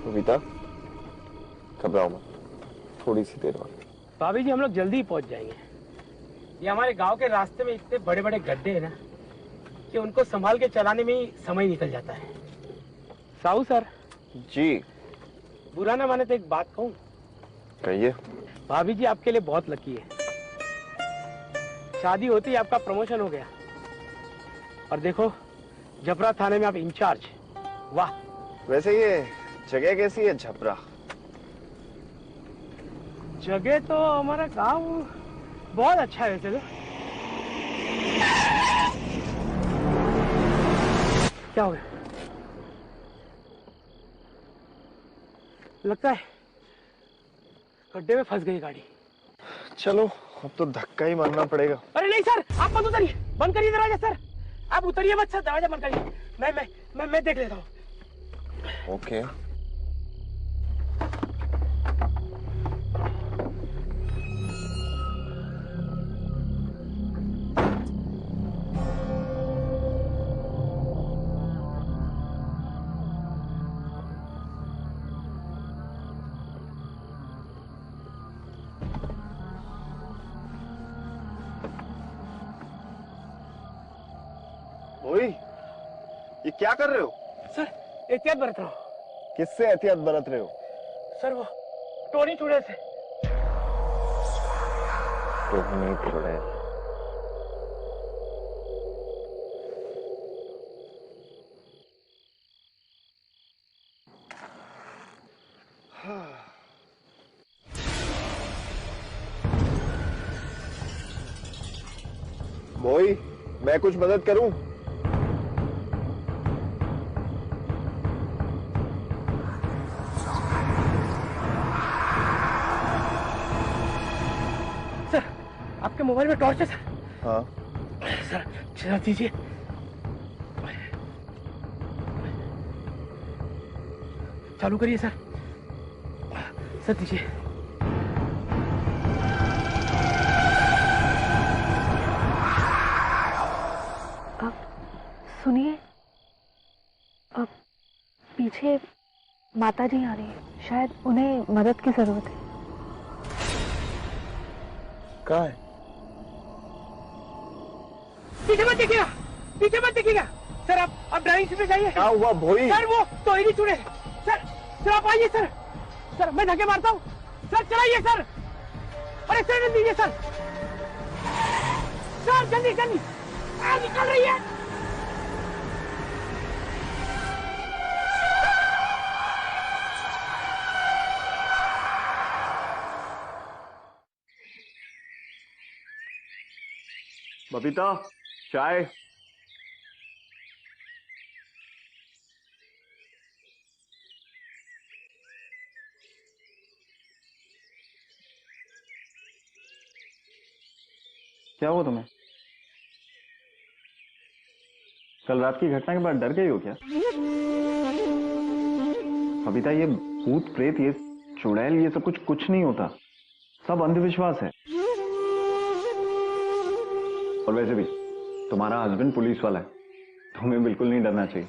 बबीता, घबराओ मत, थोड़ी सी देर बाद। भाभी जी हम लोग जल्दी ही पहुंच जाएंगे। ये हमारे गांव के रास्ते में इतने बड़े बड़े गड्ढे हैं ना कि उनको संभाल के चलाने में ही समय निकल जाता है। साहू सर जी। बुरा ना माने तो एक बात कहूं? कहिए। भाभी जी आपके लिए बहुत लकी है, शादी होती ही आपका प्रमोशन हो गया और देखो जबरा थाने में आप इंचार्ज। वाह। वैसे ये जगह कैसी है झपरा? जगह तो हमारा गांव बहुत अच्छा है वैसे तो। क्या हो गया? लगता है गड्ढे में फंस गई गाड़ी। चलो अब तो धक्का ही मारना पड़ेगा। अरे नहीं सर, आप मत उतरिए, बंद करिए दरवाजा सर। आप उतरिए मत सर, दरवाजा बंद करिए। मैं देख लेता हूँ। ओके। ओए, ये क्या कर रहे हो? सर एहतियात बरत रहा हूँ। किससे एहतियात बरत रहे हो? सर वो टोनी चुड़ैल से। टोनी चुड़ैल? मोई, मैं कुछ मदद करूं? सर आपके मोबाइल में टॉर्च है सर? हाँ। सर चला दीजिए। चालू करिए सर। सर दीजिए। सुनिए, अब पीछे माता जी आ रही है, शायद उन्हें मदद की जरूरत है। कहाँ है? पीछे मत देखिएगा, पीछे मत देखिएगा। सर आप ड्राइविंग सीट पे जाइए। क्या हुआ भोई? सर वो टोनी चुड़ैल। सर आप आइए सर। सर मैं धक्के मारता हूँ। सर चलाइए सर। अरे सर दीजिए सर। सर जल्दी जल्दी निकल रही है। बबीता, चाय। क्या हुआ तुम्हें? कल रात की घटना के बाद डर गई हो क्या? बबीता, ये भूत प्रेत, ये चुड़ैल, ये सब कुछ नहीं होता, सब अंधविश्वास है। और वैसे भी तुम्हारा हस्बैंड पुलिस वाला है, तुम्हें बिल्कुल नहीं डरना चाहिए।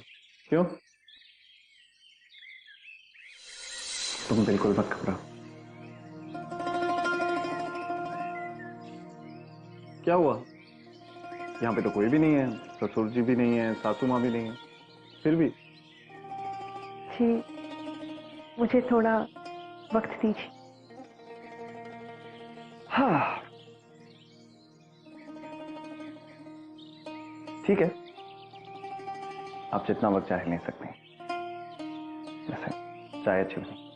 क्यों? तुम बिल्कुल मत घबराओ। क्या हुआ? यहाँ पे तो कोई भी नहीं है, ससुर जी भी नहीं है, सासू माँ भी नहीं है, फिर भी। जी मुझे थोड़ा वक्त दीजिए। हाँ ठीक है, आप जितना वक्त चाहे ले सकते हैं। वैसे चाय अच्छी बनी।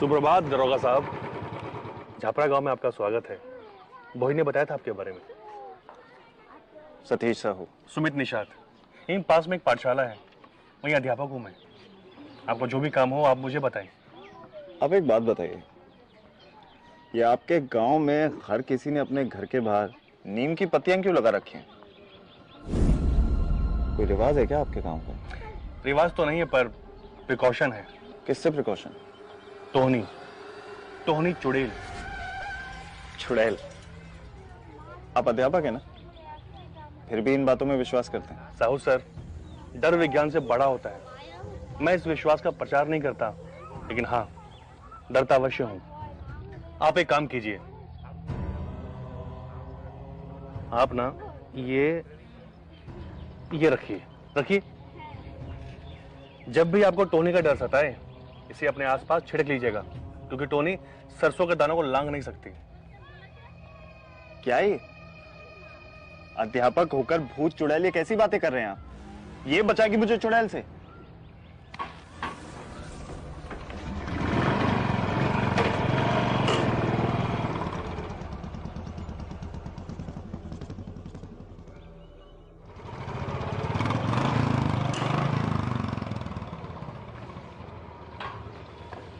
सुप्रभात दरोगा साहब, झापरा गांव में आपका स्वागत है। भोई ने बताया था आपके बारे में। सतीश साहू। सुमित निषाद। यहीं पास में एक पाठशाला है, वहीं अध्यापक हूं मैं। आपको जो भी काम हो आप मुझे बताएं। आप एक बात बताइए, ये आपके गांव में हर किसी ने अपने घर के बाहर नीम की पत्तियां क्यों लगा रखी हैं? कोई रिवाज है क्या आपके गांव का? रिवाज तो नहीं है पर प्रिकॉशन है। किससे प्रिकॉशन? टोहनी, टोहनी चुड़ैल। चुड़ैल? आप अध्यापक है ना, फिर भी इन बातों में विश्वास करते हैं? साहू सर, डर विज्ञान से बड़ा होता है। मैं इस विश्वास का प्रचार नहीं करता, लेकिन हाँ, डरता अवश्य हूं। आप एक काम कीजिए, आप ना ये रखिए, रखिए। जब भी आपको टोनी का डर सताए, इसे अपने आसपास छिड़क लीजिएगा, क्योंकि टोनी सरसों के दानों को लांग नहीं सकती। क्या ये अध्यापक होकर भूत चुड़ैल, ये कैसी बातें कर रहे हैं आप? ये बचाएगी मुझे चुड़ैल से?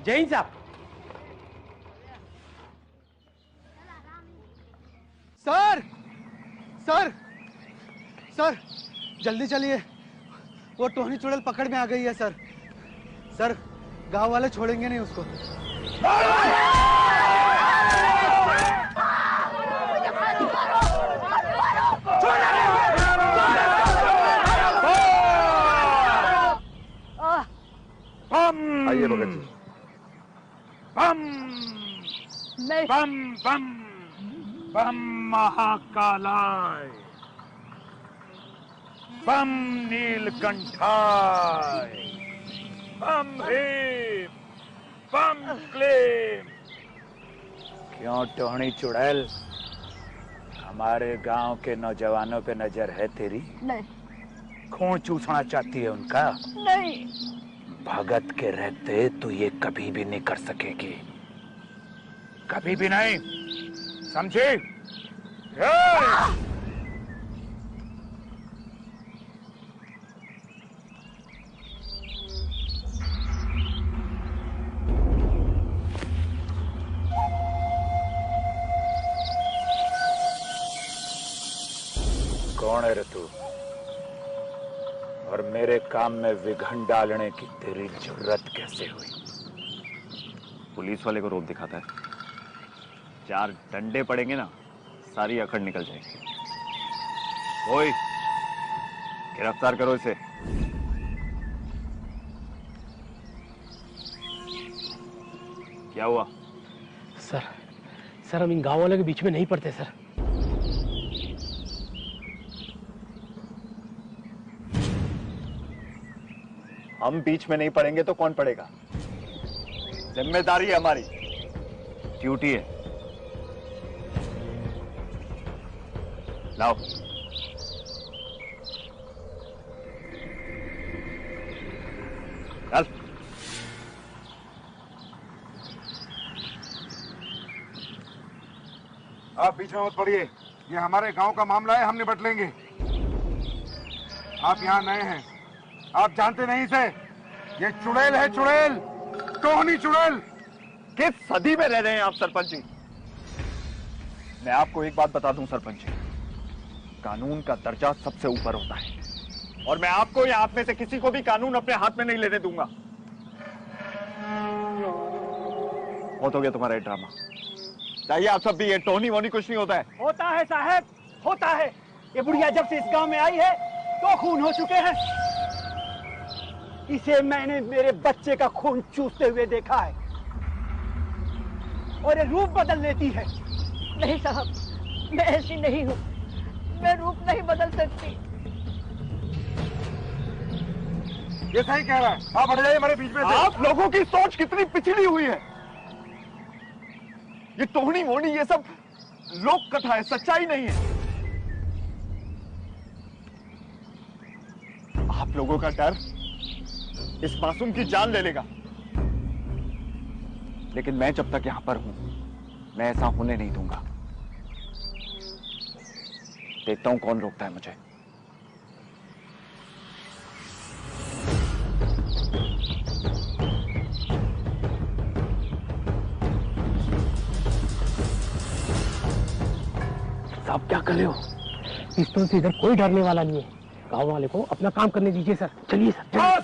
जैन साहब। सर सर सर, जल्दी चलिए, वो टोहनी चुड़ैल पकड़ में आ गई है सर। सर, गांव वाले छोड़ेंगे नहीं उसको। आइए भगत जी। बम बम बम बम महाकालाय, बम नीलकंठाय, बम भीम, बम क्लीम। क्यों टोहनी चुड़ैल, हमारे गांव के नौजवानों पे नजर है तेरी? नहीं। खून चूसना चाहती है उनका? नहीं। भगत के रहते तो ये कभी भी नहीं कर सकेगी, कभी भी नहीं, समझे? कौन है रे तू, और मेरे काम में विघन डालने की तेरी जुर्रत कैसे हुई? पुलिस वाले को रोक दिखाता है, 4 डंडे पड़ेंगे ना, सारी अकड़ निकल जाएगी। ओए, गिरफ्तार करो इसे। क्या हुआ? सर हम इन गांव वालों के बीच में नहीं पड़ते सर। हम बीच में नहीं पड़ेंगे तो कौन पड़ेगा? जिम्मेदारी है हमारी, ड्यूटी है। लाओ। चल। आप बीच में मत पड़िए, ये हमारे गांव का मामला है, हम निपट लेंगे। आप यहाँ नए हैं, आप जानते नहीं इसे। ये चुड़ैल है, चुड़ैल, टोहनी चुड़ैल। किस सदी में रह रहे हैं आप सरपंच जी? मैं आपको एक बात बता दूं सरपंच जी, कानून का दर्जा सबसे ऊपर होता है, और मैं आपको या आप में से किसी को भी कानून अपने हाथ में नहीं लेने दूंगा। बहुत हो गया तुम्हारा ये ड्रामा, चाहिए आप सब भी। ये टोहनी वोनी कुछ नहीं होता है। होता है साहब, होता है। ये बुढ़िया जब से इस गांव में आई है तो खून हो चुके हैं। इसे मैंने मेरे बच्चे का खून चूसते हुए देखा है, और ये रूप बदल लेती है। नहीं साहब, मैं ऐसी नहीं हूँ, मैं रूप नहीं बदल सकती। ये सही कह रहा है, आप हट जाइए हमारे बीच में से। आप लोगों की सोच कितनी पिछड़ी हुई है। ये टोहनी वोनी ये सब लोक कथा है, सच्चाई नहीं है। आप लोगों का डर इस मासूम की जान ले लेगा, लेकिन मैं जब तक यहां पर हूं, मैं ऐसा होने नहीं दूंगा। देखता हूं कौन रोकता है मुझे। साहब क्या कर रहे हो? पिस्तौल से इधर कोई डरने वाला नहीं है। गांव वाले को अपना काम करने दीजिए सर। चलिए सर, चलिए।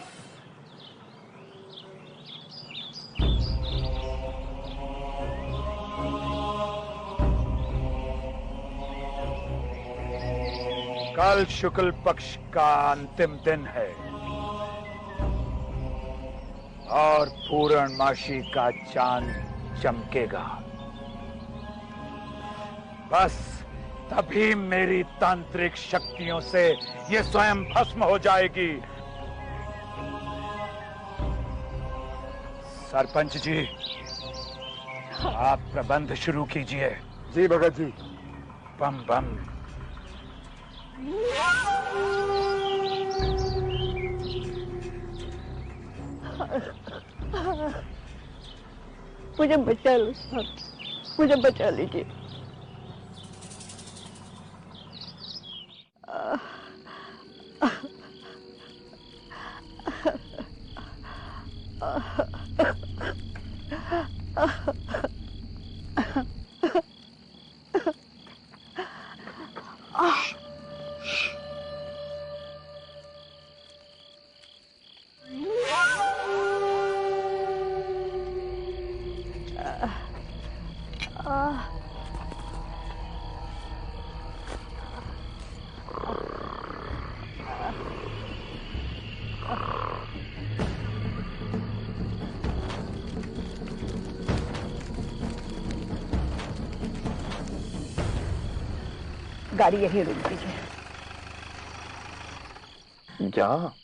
कल शुक्ल पक्ष का अंतिम दिन है और पूर्णमासी का चांद चमकेगा। बस तभी मेरी तांत्रिक शक्तियों से ये स्वयं भस्म हो जाएगी। सरपंच जी, आप प्रबंध शुरू कीजिए। जी भगत जी। बम बम। मुझे बचा लो साहब, मुझे बचा लीजिए। गाड़ी यहीं रुक दीजिए। यहाँ?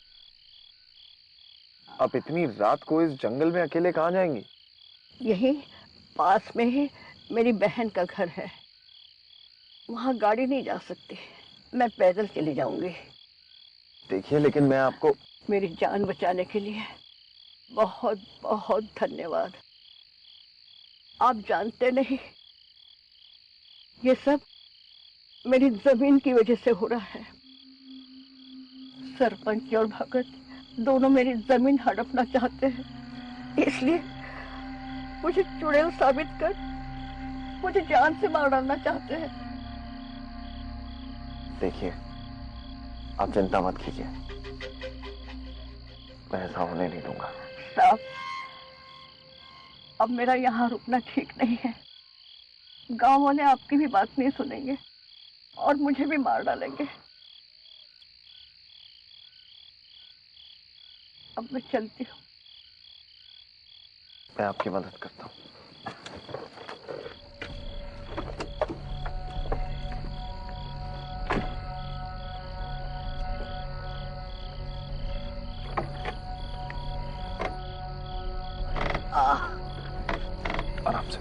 आप इतनी रात को इस जंगल में अकेले कहाँ जाएंगी? यहीं पास में ही मेरी बहन का घर है, वहां गाड़ी नहीं जा सकती, मैं पैदल चली जाऊंगी। देखिए, लेकिन मैं आपको... मेरी जान बचाने के लिए बहुत बहुत धन्यवाद। आप जानते नहीं, ये सब मेरी जमीन की वजह से हो रहा है। सरपंच और भगत दोनों मेरी जमीन हड़पना चाहते हैं, इसलिए मुझे चुड़ैल साबित कर मुझे जान से मार डालना चाहते हैं। देखिए, आप चिंता मत कीजिए, मैं ऐसा होने नहीं दूंगा। साहब, अब मेरा यहाँ रुकना ठीक नहीं है। गांव वाले आपकी भी बात नहीं सुनेंगे और मुझे भी मार डालेंगे। अब मैं चलती हूँ। मैं आपकी मदद करता हूँ। आराम से।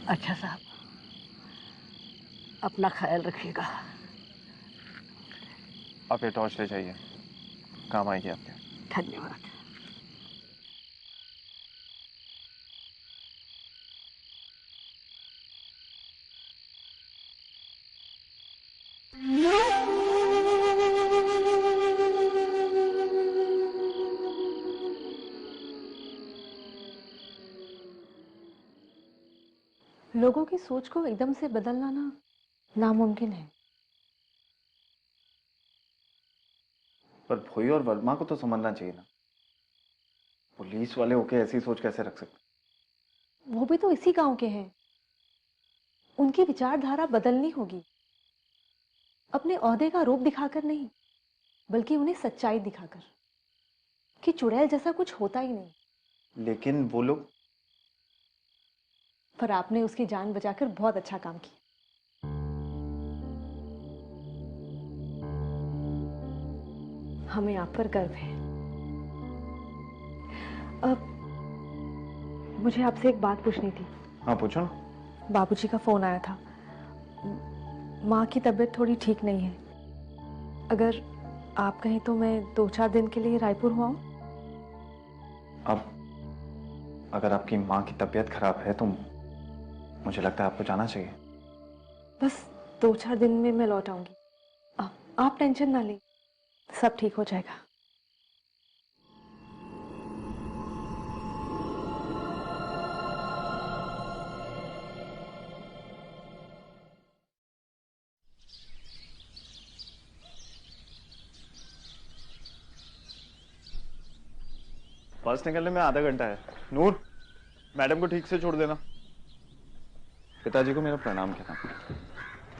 अच्छा साहब, अपना ख्याल रखिएगा। आप ये टॉर्च ले जाइए, काम आएगी आपके। धन्यवाद। लोगों की सोच को एकदम से बदलना ना नामुमकिन है। पर भोई और वर्मा को तो समझना चाहिए ना, पुलिस वाले होके ऐसी सोच कैसे रख सकते? वो भी तो इसी गांव के हैं, उनकी विचारधारा बदलनी होगी। अपने ओहदे का रूप दिखाकर नहीं, बल्कि उन्हें सच्चाई दिखाकर कि चुड़ैल जैसा कुछ होता ही नहीं। लेकिन वो लोग... पर आपने उसकी जान बचाकर बहुत अच्छा काम किया। हमें आप पर गर्व है। अब मुझे आपसे एक बात पूछनी थी। हाँ, पूछो ना। बाबूजी का फोन आया था, माँ की तबीयत थोड़ी ठीक नहीं है। अगर आप कहें तो मैं 2-4 दिन के लिए रायपुर हुआ हूँ। अब अगर आपकी माँ की तबीयत खराब है तो मुझे लगता है आपको जाना चाहिए। बस 2-4 दिन में मैं लौट आऊंगी। आप टेंशन ना लें, सब ठीक हो जाएगा। बस निकलने में आधा घंटा है। नूर, मैडम को ठीक से छोड़ देना। पिताजी को मेरा प्रणाम कहना,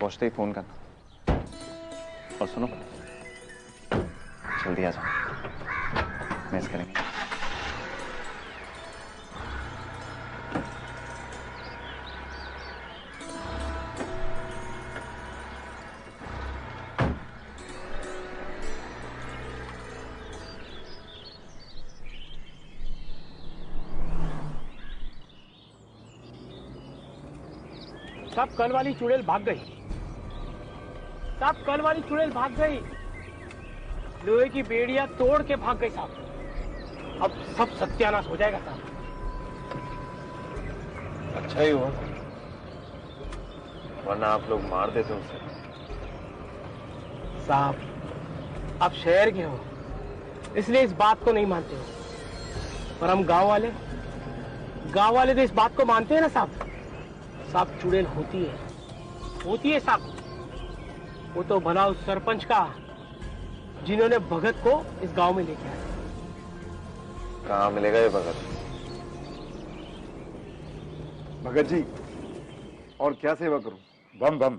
पहुंचते ही फोन करना। और सुनो, जल्दी आ जाओ, मिस करेंगे। साहब कल वाली चुड़ैल भाग गई। साहब कल वाली चुड़ैल भाग गई। लोहे की बेड़ियां तोड़ के भाग गई साहब। अब सब सत्यानाश हो जाएगा साहब। अच्छा ही हुआ, वरना आप लोग मार देते उसे। साहब आप शहर के हो, इसलिए इस बात को नहीं मानते हो, पर हम गांव वाले तो इस बात को मानते हैं ना साहब। साहब चुड़ैल होती है साहब। वो तो भला उस सरपंच का जिन्होंने भगत को इस गांव में लेके आया। कहाँ मिलेगा ये भगत? भगत जी, और क्या सेवा करूं? बम बम।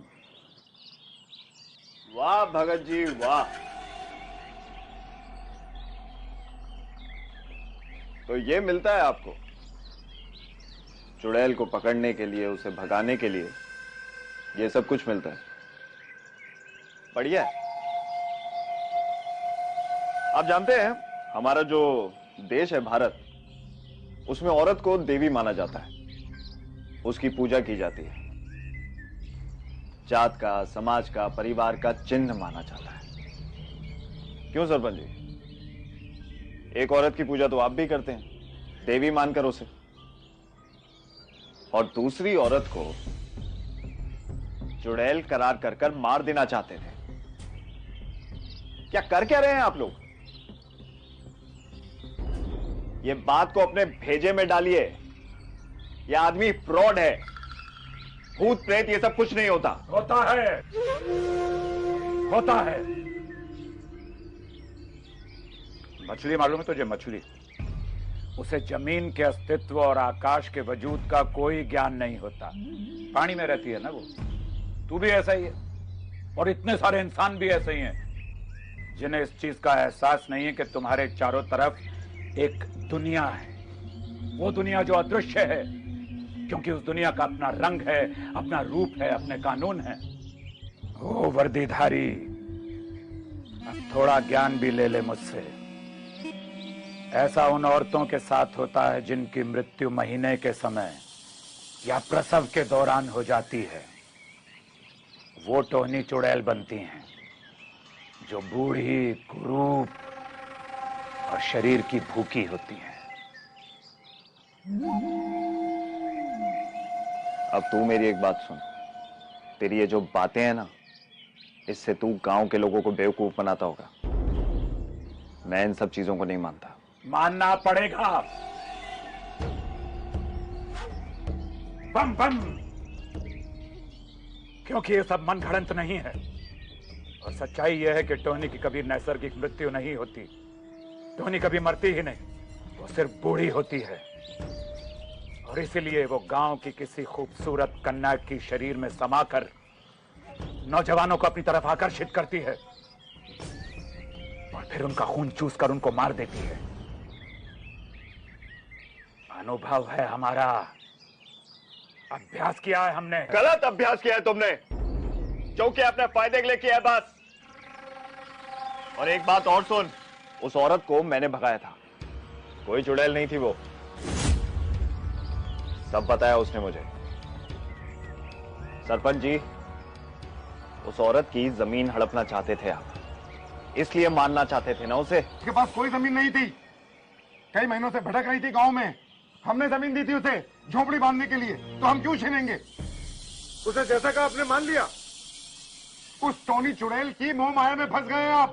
वाह भगत जी वाह। तो ये मिलता है आपको? चुड़ैल को पकड़ने के लिए, उसे भगाने के लिए ये सब कुछ मिलता है। बढ़िया है। आप जानते हैं हमारा जो देश है भारत, उसमें औरत को देवी माना जाता है, उसकी पूजा की जाती है, जात का, समाज का, परिवार का चिन्ह माना जाता है। क्यों सरपंच जी? एक औरत की पूजा तो आप भी करते हैं, देवी मानकर उसे, और दूसरी औरत को चुड़ैल करार कर मार देना चाहते थे। क्या कर क्या रहे हैं आप लोग? ये बात को अपने भेजे में डालिए। ये आदमी फ्रॉड है, भूत प्रेत ये सब कुछ नहीं होता। होता है। मछली मालूम है तुझे? मछली, उसे जमीन के अस्तित्व और आकाश के वजूद का कोई ज्ञान नहीं होता। पानी में रहती है ना वो। तू भी ऐसा ही है, और इतने सारे इंसान भी ऐसे ही हैं जिन्हें इस चीज का एहसास नहीं है कि तुम्हारे चारों तरफ एक दुनिया है। वो दुनिया जो अदृश्य है, क्योंकि उस दुनिया का अपना रंग है, अपना रूप है, अपने कानून है। ओ वर्दीधारी, अब थोड़ा ज्ञान भी ले ले मुझसे। ऐसा उन औरतों के साथ होता है जिनकी मृत्यु महीने के समय या प्रसव के दौरान हो जाती है। वो टोहनी चुड़ैल बनती हैं, जो बूढ़ी, कुरूप और शरीर की भूखी होती हैं। अब तू मेरी एक बात सुन। तेरी ये जो बातें हैं ना, इससे तू गांव के लोगों को बेवकूफ बनाता होगा। मैं इन सब चीजों को नहीं मानता। मानना पड़ेगा। बम बम, क्योंकि ये सब मनगढ़ंत नहीं है, और सच्चाई यह है कि टोनी की कभी नैसर्गिक मृत्यु नहीं होती। टोनी कभी मरती ही नहीं, वो सिर्फ बूढ़ी होती है, और इसीलिए वो गांव की किसी खूबसूरत कन्या की शरीर में समाकर नौजवानों को अपनी तरफ आकर्षित करती है, और फिर उनका खून चूस कर उनको मार देती है। अनुभव है हमारा, अभ्यास किया है हमने। गलत अभ्यास किया है तुमने, जो कि अपने फायदे के लिए किया है बस। और एक बात और सुन, उस औरत को मैंने भगाया था, कोई चुड़ैल नहीं थी वो। सब बताया उसने मुझे। सरपंच जी, उस औरत की जमीन हड़पना चाहते थे आप, इसलिए मारना चाहते थे ना उसे। उसके पास कोई जमीन नहीं थी, कई महीनों से भटक रही थी गांव में। हमने जमीन दी थी उसे झोपड़ी बांधने के लिए, तो हम क्यों छीनेंगे? उसे जैसा कहा आपने मान लिया। उस टोनी चुड़ैल की मोह माया में फंस गए आप।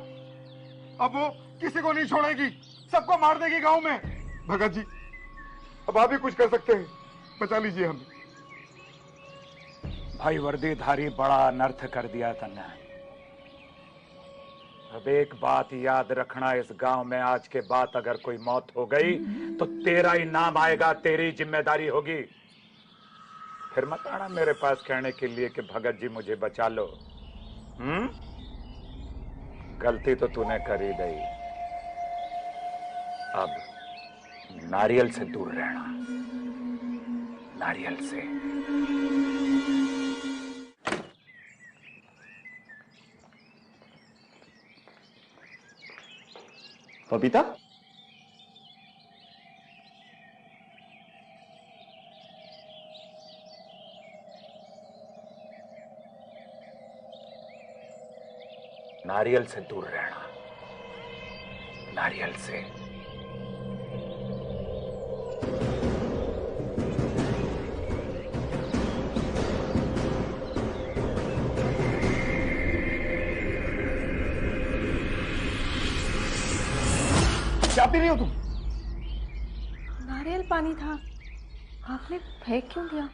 अब वो किसी को नहीं छोड़ेगी, सबको मार देगी गांव में। भगत जी, अब आप ही कुछ कर सकते हैं, बचा लीजिए हमें। भाई वर्दीधारी, बड़ा अनर्थ कर दिया तन्ने। अब एक बात याद रखना, इस गांव में आज के बाद अगर कोई मौत हो गई तो तेरा ही नाम आएगा, तेरी जिम्मेदारी होगी। फिर मत आना मेरे पास कहने के लिए कि भगत जी मुझे बचा लो। गलती तो तूने कर ही दी। अब नारियल से दूर रहना, नारियल से। बबीता, नारियल से दूर रहना, नारियल से। क्या पी रही हो तुम? नारियल पानी था, आपने फेंक क्यों दिया?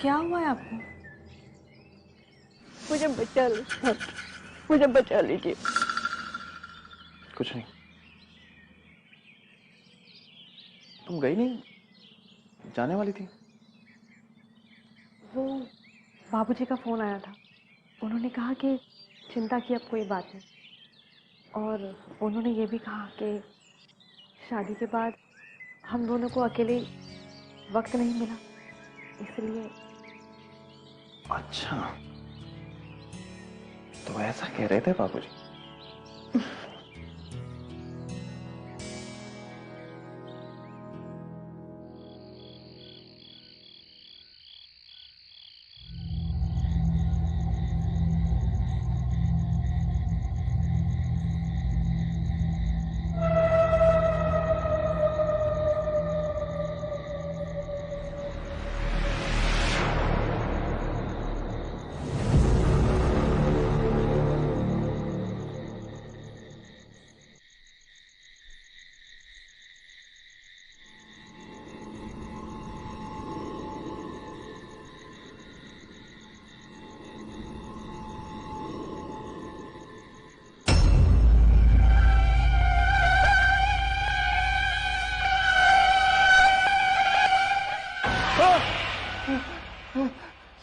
क्या हुआ है आपको? मुझे बचा लो सर, मुझे बचा लीजिए। कुछ नहीं। तुम गई नहीं, जाने वाली थी। वो बाबूजी का फोन आया था, उन्होंने कहा कि चिंता की अब कोई बात नहीं, और उन्होंने ये भी कहा कि शादी के बाद हम दोनों को अकेले वक्त नहीं मिला, इसलिए। अच्छा, तो ऐसा कह रहे थे बाबूजी?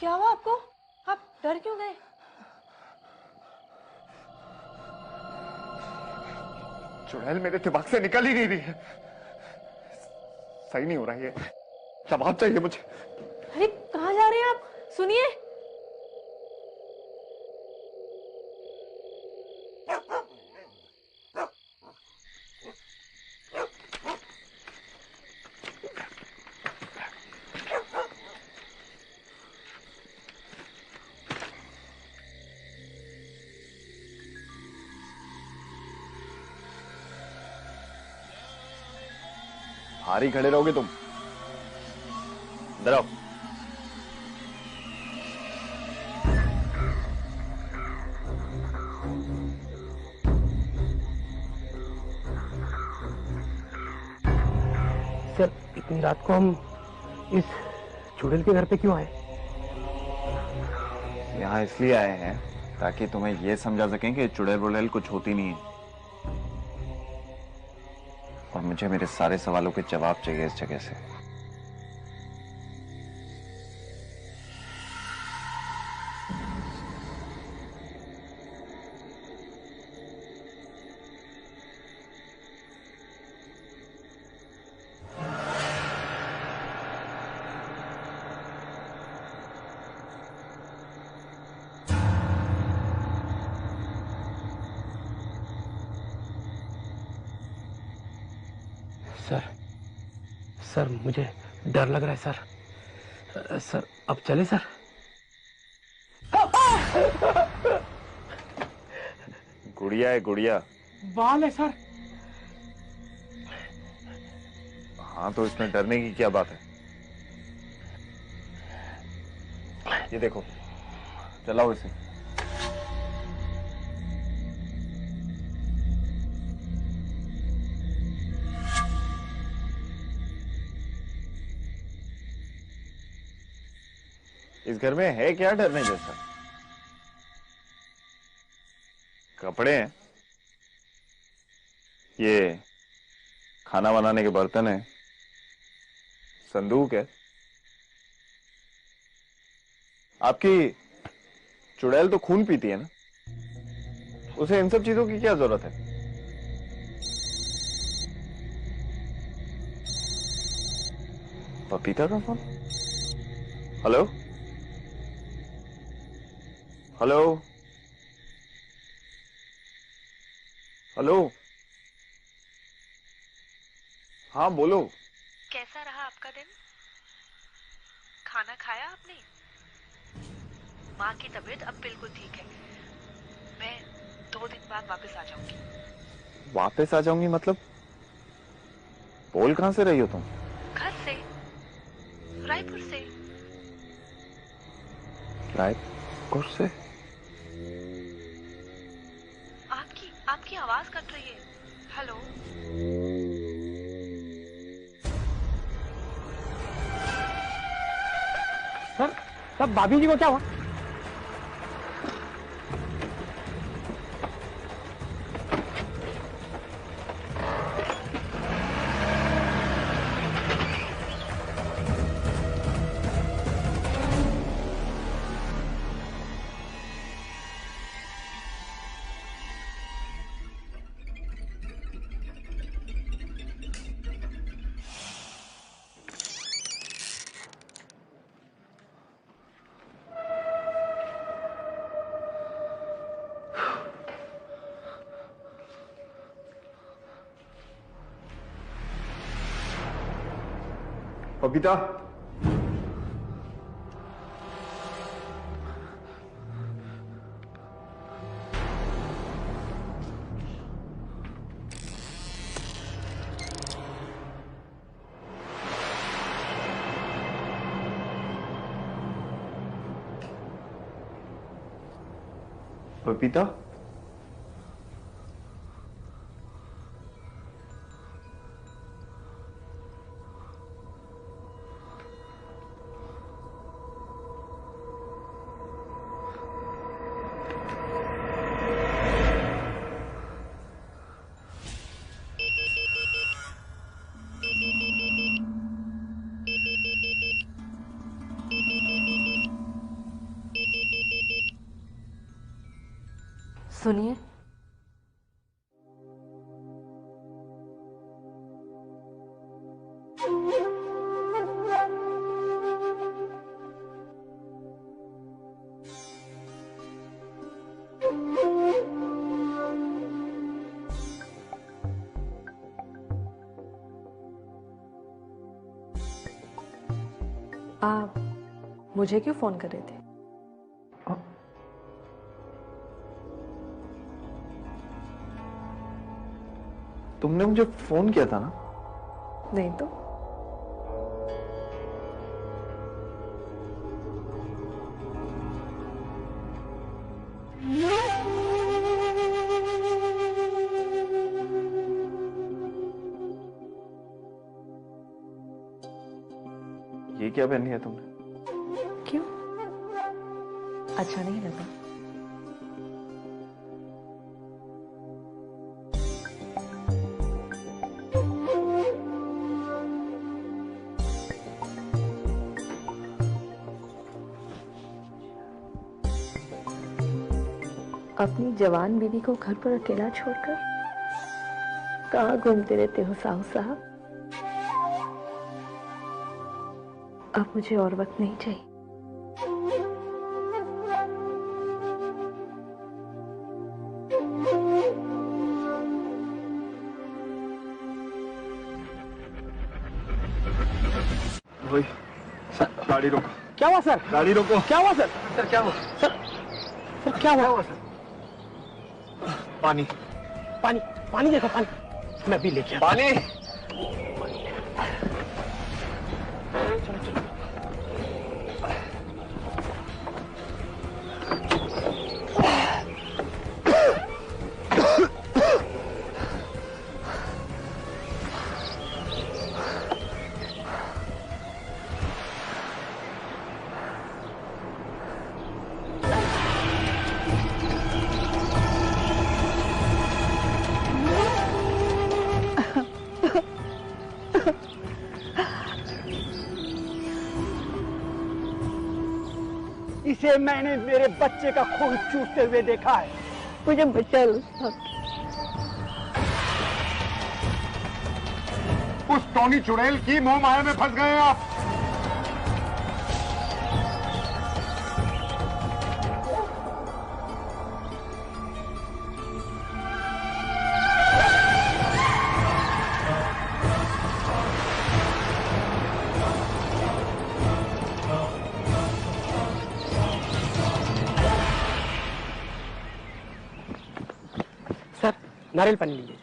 क्या हुआ आपको? आप डर क्यों गए? चुड़ैल मेरे दिमाग से निकल ही नहीं रही है। सही नहीं हो रहा है, जवाब चाहिए मुझे। अरे कहाँ जा रहे हैं आप? सुनिए। बाहर ही खड़े रहोगे तुम? इधर आओ। सर, इतनी रात को हम इस चुड़ैल के घर पे क्यों आए? यहाँ इसलिए आए हैं ताकि तुम्हें यह समझा सकें कि चुड़ैल वुड़ैल कुछ होती नहीं है, और मुझे मेरे सारे सवालों के जवाब चाहिए इस जगह से। सर, मुझे डर लग रहा है सर। सर, अब चले सर? गुड़िया है, गुड़िया। बाल है सर। हाँ, तो इसमें डरने की क्या बात है? ये देखो, चलाओ इसे। इस घर में है क्या डरने जैसा? कपड़े हैं, ये खाना बनाने के बर्तन है, संदूक है। आपकी चुड़ैल तो खून पीती है ना, उसे इन सब चीजों की क्या जरूरत है? पपीता का फोन? हेलो हेलो हेलो, हाँ बोलो। कैसा रहा आपका दिन? खाना खाया आपने? माँ की तबीयत अब बिल्कुल ठीक है। मैं 2 दिन बाद वापस आ जाऊंगी। वापस आ जाऊंगी मतलब? बोल कहां से रही हो तुम? घर से, रायपुर से। रायपुर से? आपकी आवाज कट रही है। हेलो। सर भाभी जी को क्या हुआ? पपीता, पपीता, सुनिए, आप मुझे क्यों फोन कर रहे थे? तुमने मुझे फोन किया था ना? नहीं तो। ये क्या पहन लिया तुमने? क्यों? अच्छा नहीं लगा? अपनी जवान बीवी को घर पर अकेला छोड़कर कहाँ घूमते रहते हो साहू साहब? अब मुझे और वक्त नहीं चाहिए। वही, गाड़ी रोको। क्या हुआ सर? गाड़ी रोको। क्या हुआ सर? सर क्या हुआ? सर क्या हुआ सर? पानी पानी पानी देखो, पानी मैं भी लेके आता। पानी। से मैंने मेरे बच्चे का खून चूसते हुए देखा है। मुझे बचा लो साहब। उस टोनी चुड़ैल की मोह माया में फंस गए आप। सर नारियल पानी लीजिए।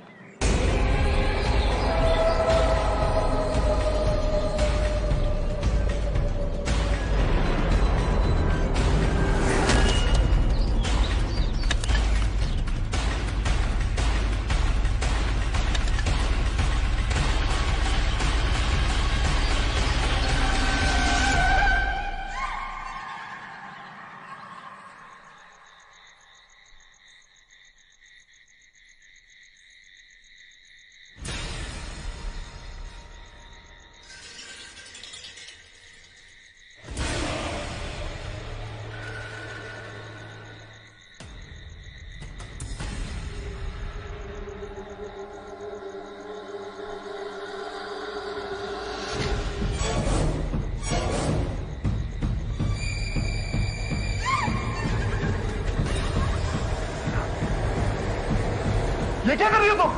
ये क्या कर रही हो तुम?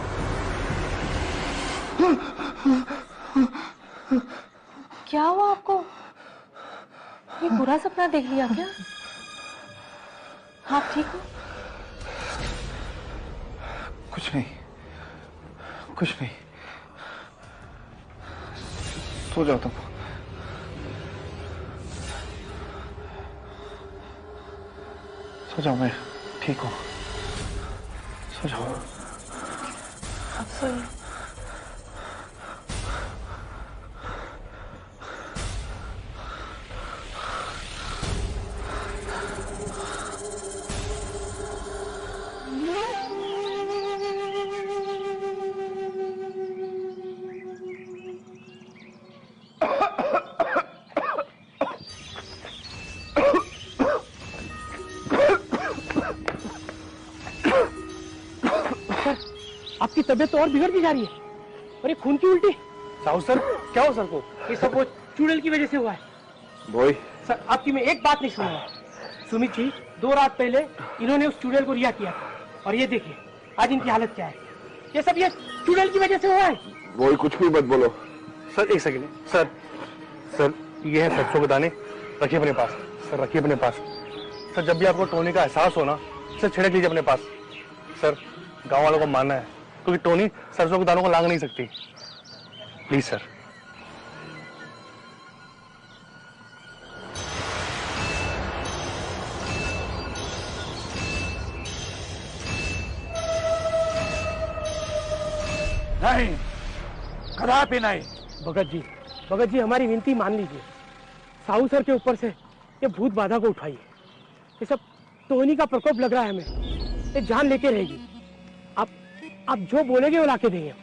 क्या हुआ आपको? ये बुरा सपना देख लिया क्या? आप ठीक हो? कुछ नहीं, कुछ नहीं। सो जाओ तुम। सो जाओ, मैं ठीक हूँ। सो जाओ। अब सोइए। आपकी तबीयत तो और बिगड़ती जा रही है। और ये खून की उल्टी। साहू सर, क्या हो सर को? ये सब वो चुड़ैल की वजह से हुआ है। बोई सर आपकी मैं एक बात नहीं सुनूंगा। सुमित जी 2 रात पहले इन्होंने उस चुड़ैल को रिहा किया था और ये देखिए आज इनकी हालत क्या है। ये सब ये चुड़ैल की वजह से हुआ है। बोई कुछ भी मत बोलो। सर एक सेकंड। सर सर ये है सरसों के दाने, रखिए अपने पास। सर रखिए अपने पास। सर जब भी आपको टोनी का एहसास हो ना, सर छिड़क लीजिए अपने पास। सर गांव वालों को मानना है क्योंकि टोनी सरसों के दानों को लांग नहीं सकती। Please sir. नहीं, कदापि नहीं। भगत जी हमारी विनती मान लीजिए। साहू सर के ऊपर से ये भूत बाधा को उठाइए। ये सब टोनी का प्रकोप लग रहा है हमें। ये जान लेके रहेगी। आप जो बोलेंगे वो लाके देंगे।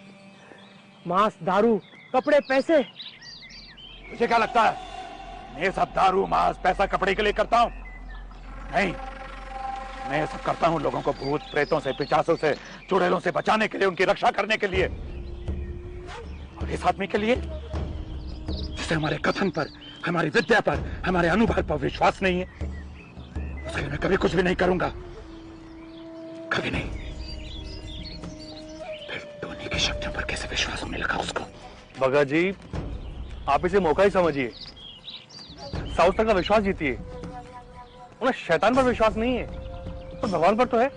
मांस, दारू, कपड़े, पैसे। मुझे क्या लगता है मैं ये सब दारू, मांस, पैसा, कपड़े के लिए करता हूं? नहीं, मैं ये सब करता हूं लोगों को भूत प्रेतों से, पिशाचों से, चुड़ैलों से बचाने के लिए, उनकी रक्षा करने के लिए। और इस आदमी के लिए जिसे हमारे कथन पर, हमारी विद्या पर, हमारे अनुभव पर विश्वास नहीं है, उसके लिए मैं कभी कुछ भी नहीं करूंगा। कभी नहीं। फिर टोनी की शब्दों पर कैसे विश्वास होने लगा उसको? भगत जी आप इसे मौका ही समझिए। साउथ तक का विश्वास जीतिए। उन्हें शैतान पर विश्वास नहीं है पर भगवान पर तो है।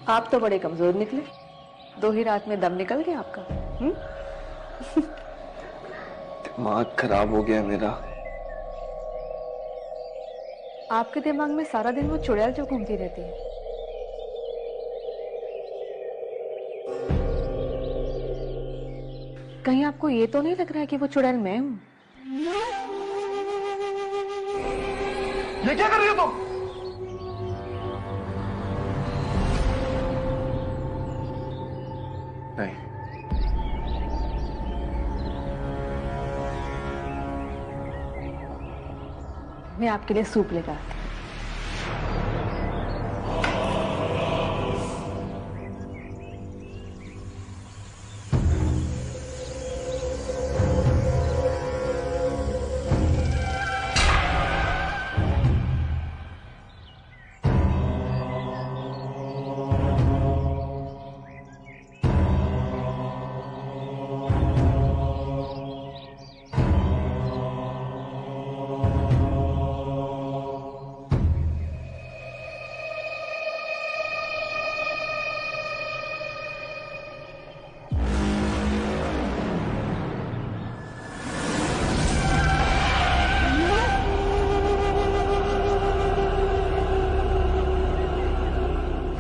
आप तो बड़े कमजोर निकले। 2 ही रात में दम निकल गया आपका। दिमाग खराब हो गया मेरा। आपके दिमाग में सारा दिन वो चुड़ैल जो घूमती रहती है। कहीं आपको ये तो नहीं लग रहा है कि वो चुड़ैल मैं हूं? ये क्या कर रही हो तुम? नहीं, मैं आपके लिए सूप लेकर आती हूँ।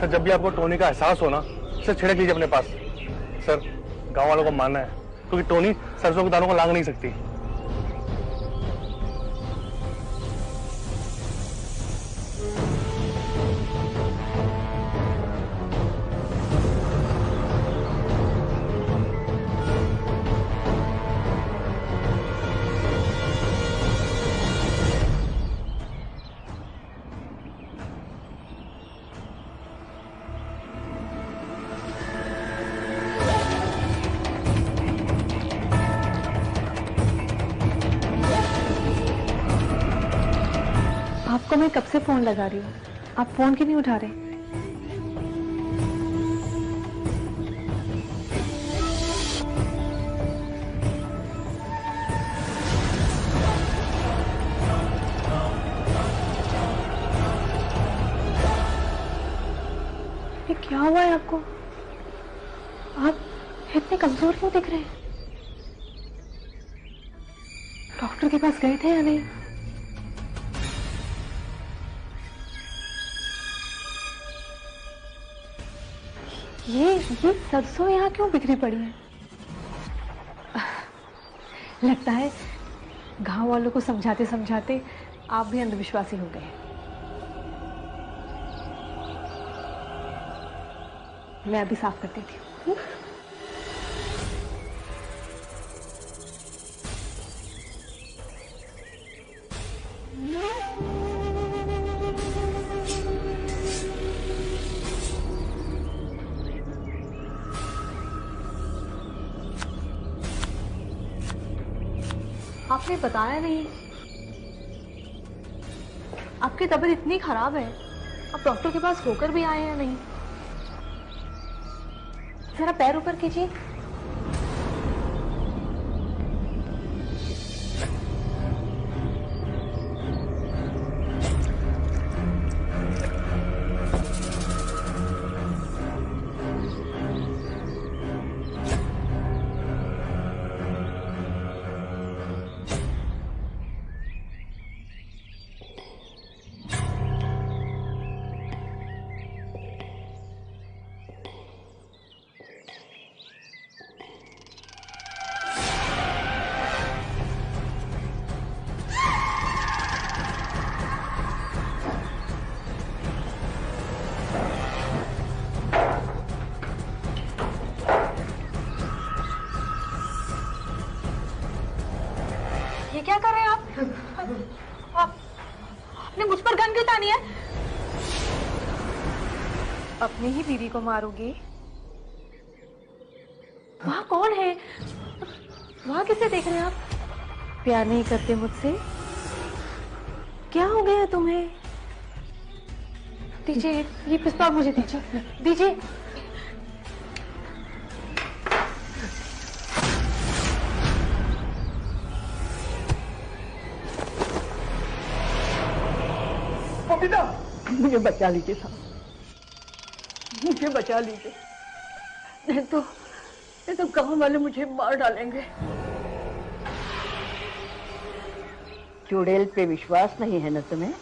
सर जब भी आपको टोनी का एहसास हो ना, सर छिड़क लीजिए अपने पास। सर गांव वालों को मानना है क्योंकि टोनी सरसों के दानों को लांग नहीं सकती। आपको मैं कब से फोन लगा रही हूँ, आप फोन क्यों नहीं उठा रहे? ये क्या हुआ है आपको? आप इतने कमजोर क्यों दिख रहे हैं? डॉक्टर के पास गए थे या नहीं? ये सरसों यहाँ क्यों बिखरी पड़ी है? लगता है गांव वालों को समझाते समझाते आप भी अंधविश्वासी हो गए। मैं अभी साफ कर देती हूँ। आपने बताया नहीं, आपकी तबीयत इतनी खराब है, आप डॉक्टर के पास होकर भी आए हैं नहीं? जरा पैर ऊपर कीजिए। ये क्या कर रहे हैं आप? आपने मुझ पर गन क्यों तानी है? अपनी ही बीवी को मारोगे? वहाँ कौन है? वहाँ किसे देख रहे हैं आप? प्यार नहीं करते मुझसे? क्या हो गया तुम्हें? दीजिए ये पिस्तौल, मुझे दीजिए, दीजिए। मुझे बचा लीजिए साहब, मुझे बचा लीजिए, नहीं तो गांव वाले मुझे मार डालेंगे। चुड़ैल पे विश्वास नहीं है ना तुम्हें?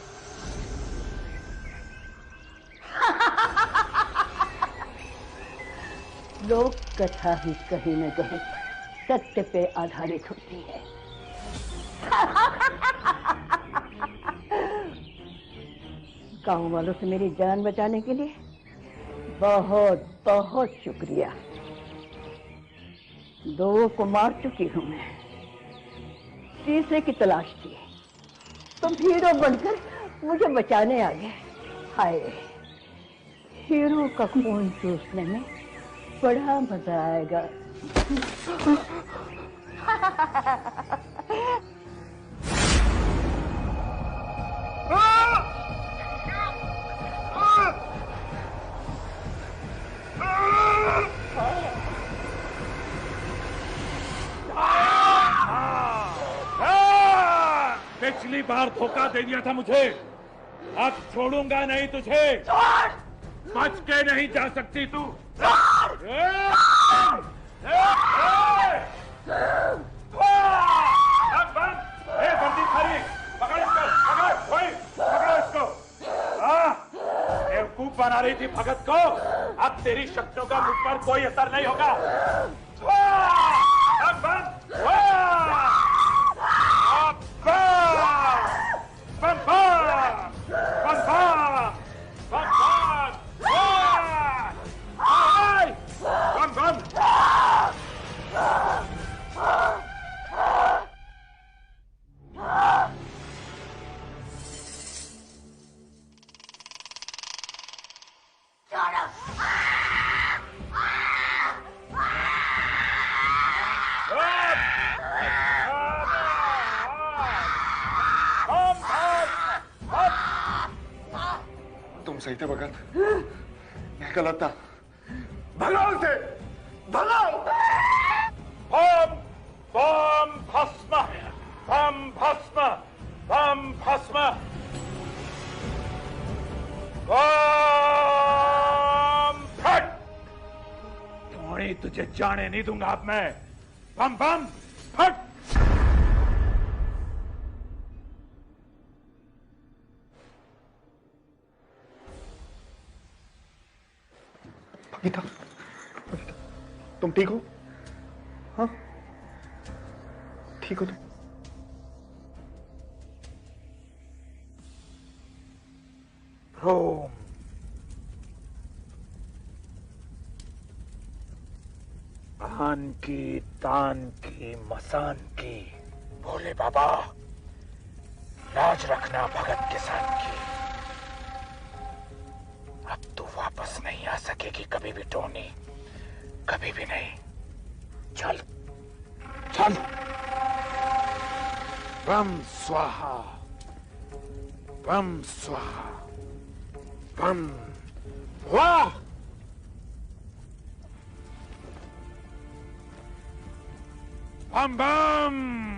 लोक कथा ही कहीं न कहीं सत्य पे आधारित होती है। गांव वालों से मेरी जान बचाने के लिए बहुत बहुत शुक्रिया। 2 को मार चुकी हूं मैं, तीसरे की तलाश थी। तुम हीरो बनकर मुझे बचाने आ गए। हाय, हीरो का खून चूसने में बड़ा मजा आएगा। पिछली बार धोखा दे दिया था मुझे, अब छोड़ूंगा नहीं तुझे। बच के नहीं जा सकती तू। बंदी खारी, पकड़ इसको, पकड़ो इसको। बेवकूफ बना रही थी भगत को, अब तेरी शक्तियों का मुझ पर कोई असर नहीं होगा। तुम सही थे भगत, मैं गलत था। भगाओ उसे, भगाओ। बम बम भस्म, बम भस्म, बम भस्म, बम फट। थोड़ी तुझे जाने नहीं दूंगा अब मैं। बम बम फट। गीता, तुम ठीक हो? हाँ, ठीक हो तुम? रोम आन की तान की मसान की, भोले बाबा लाज रखना भगत किसान की। अब तू वापस नहीं आ सकेगी कभी भी टोनी, कभी भी नहीं। चल चल। बम स्वाहा, बम स्वाहा, बम वाह। बम बम।